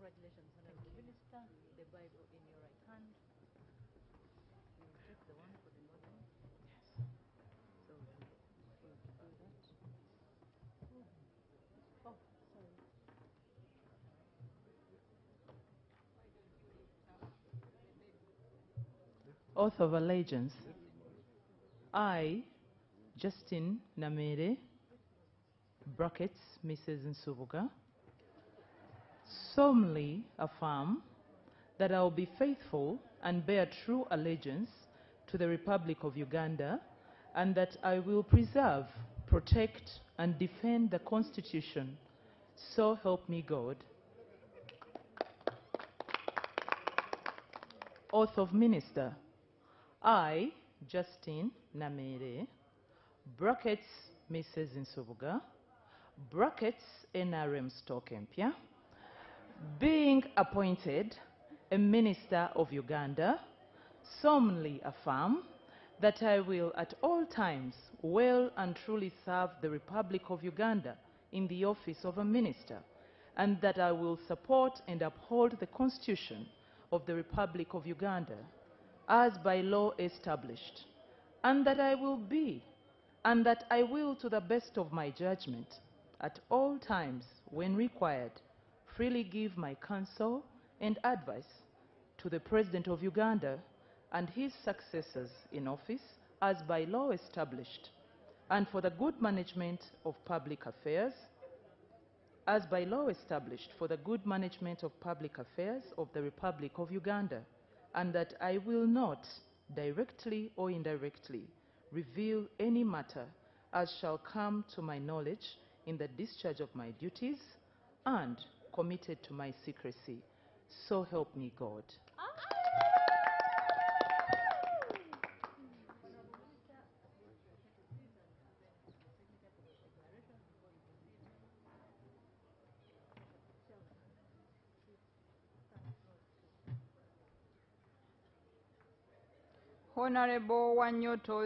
Congratulations, Honorable Minister. The Bible in your right hand. You will take the one for the northern. Yes. So we'll do that. Oh, sorry. Oath of allegiance. I, Justin Namere, brackets Mrs. Nsubuga, solemnly affirm that I will be faithful and bear true allegiance to the Republic of Uganda, and that I will preserve, protect, and defend the Constitution. So help me God. Oath of Minister. I, Justin Namere, brackets Mrs. Nsubuga, brackets NRM Stokempya, being appointed a Minister of Uganda, solemnly affirm that I will at all times well and truly serve the Republic of Uganda in the office of a Minister, and that I will support and uphold the Constitution of the Republic of Uganda as by law established, and that I will be, and that I will, to the best of my judgment, at all times when required, freely give my counsel and advice to the President of Uganda and his successors in office as by law established, and for the good management of public affairs, as by law established for the good management of public affairs of the Republic of Uganda, and that I will not, directly or indirectly, reveal any matter as shall come to my knowledge in the discharge of my duties and committed to my secrecy. So help me God. Honorable Wanyoto